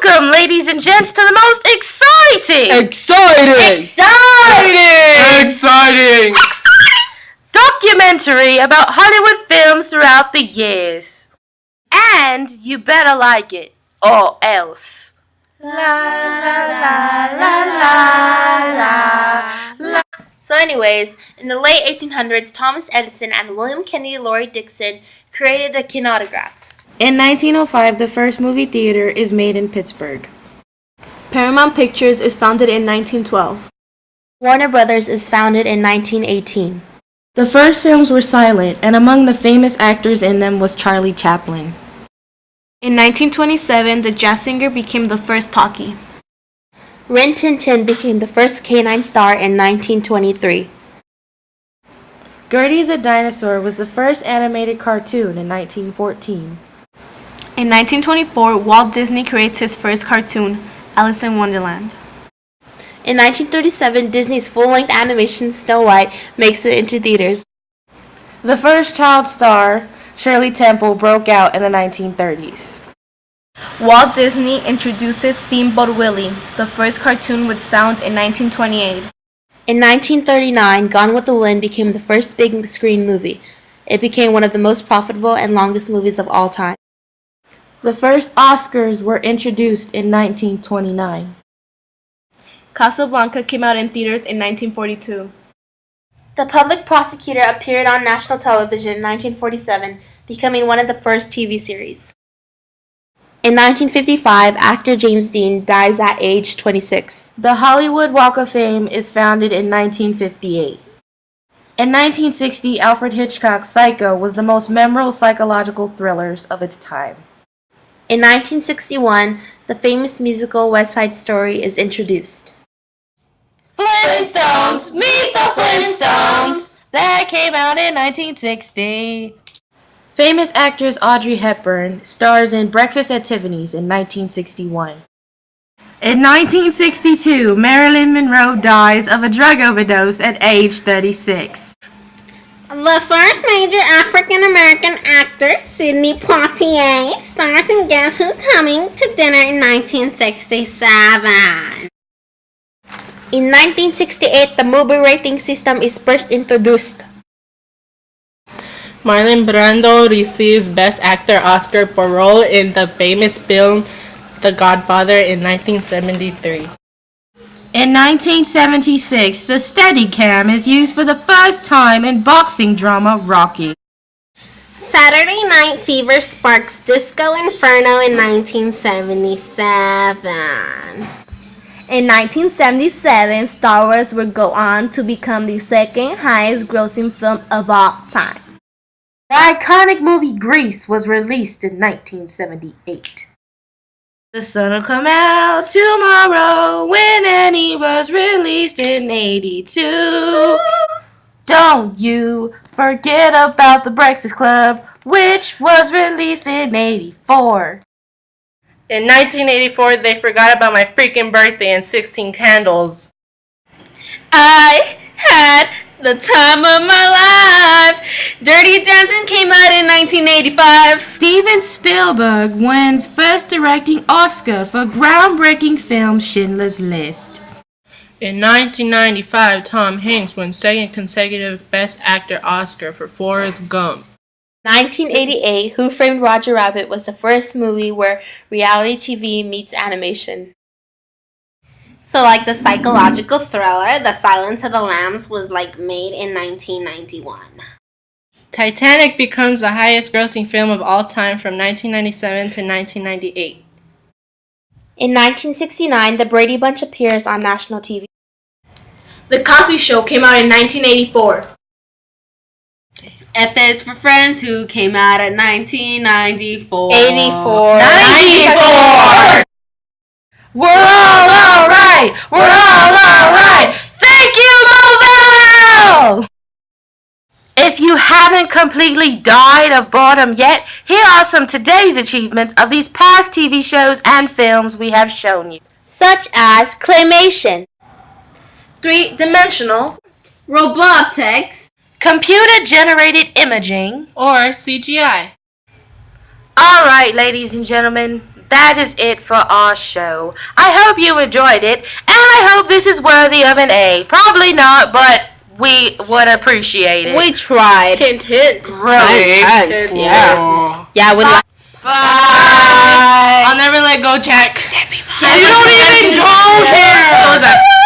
Welcome, ladies and gents, to the most exciting documentary about Hollywood films throughout the years. And you better like it, or else. La la la la la la. So anyways, in the late 1800s, Thomas Edison and William Kennedy Laurie Dixon created the kinetograph. In 1905, the first movie theater is made in Pittsburgh. Paramount Pictures is founded in 1912. Warner Brothers is founded in 1918. The first films were silent, and among the famous actors in them was Charlie Chaplin. In 1927, the jazz singer became the first talkie. Rin Tin Tin became the first canine star in 1923. Gertie the Dinosaur was the first animated cartoon in 1914. In 1924, Walt Disney creates his first cartoon, Alice in Wonderland. In 1937, Disney's full-length animation Snow White makes it into theaters. The first child star, Shirley Temple, broke out in the 1930s. Walt Disney introduces Steamboat Willie, the first cartoon with sound, in 1928. In 1939, Gone with the Wind became the first big screen movie. It became one of the most profitable and longest movies of all time. The first Oscars were introduced in 1929. Casablanca came out in theaters in 1942. The Public Prosecutor appeared on national television in 1947, becoming one of the first TV series. In 1955, actor James Dean dies at age 26. The Hollywood Walk of Fame is founded in 1958. In 1960, Alfred Hitchcock's Psycho was the most memorable psychological thrillers of its time. In 1961, the famous musical West Side Story is introduced. Flintstones, meet the Flintstones! That came out in 1960. Famous actress Audrey Hepburn stars in Breakfast at Tiffany's in 1961. In 1962, Marilyn Monroe dies of a drug overdose at age 36. The first major African-American actor, Sidney Poitier, stars in Guess Who's Coming to Dinner in 1967. In 1968, the movie rating system is first introduced. Marlon Brando receives Best Actor Oscar for role in the famous film The Godfather in 1973. In 1976, the Steadicam is used for the first time in boxing drama Rocky. Saturday Night Fever sparks Disco Inferno in 1977. In 1977, Star Wars would go on to become the second highest grossing film of all time. The iconic movie Grease was released in 1978. The sun'll come out tomorrow when Annie was released in 82. Don't you forget about The Breakfast Club, which was released in 84. In 1984, they forgot about my freaking birthday and 16 Candles. I had the time of my life. Dirty Dancing came out in 1985. Steven Spielberg wins first directing Oscar for groundbreaking film Schindler's List. In 1995, Tom Hanks won second consecutive Best Actor Oscar for Forrest Gump. 1988, Who Framed Roger Rabbit was the first movie where reality TV meets animation. So like the psychological thriller, The Silence of the Lambs was made in 1991. Titanic becomes the highest grossing film of all time from 1997 to 1998. In 1969, The Brady Bunch appears on national TV. The Cosby Show came out in 1984. F is for Friends, who came out in 1994. 84. 94! We're all alright! We're all alright! Thank you, Mobile! If you haven't completely died of boredom yet, here are some today's achievements of these past TV shows and films we have shown you. Such as claymation, Three-dimensional, Roblotics, Computer-generated imaging. Or CGI. Alright, ladies and gentlemen, that is it for our show. I hope you enjoyed it, and I hope this is worthy of an A. Probably not, but we would appreciate it. We tried. Hint, hint. Really? Yeah. Yeah, we like. Bye. I'll never let go, Jack. You don't even go here. So was that.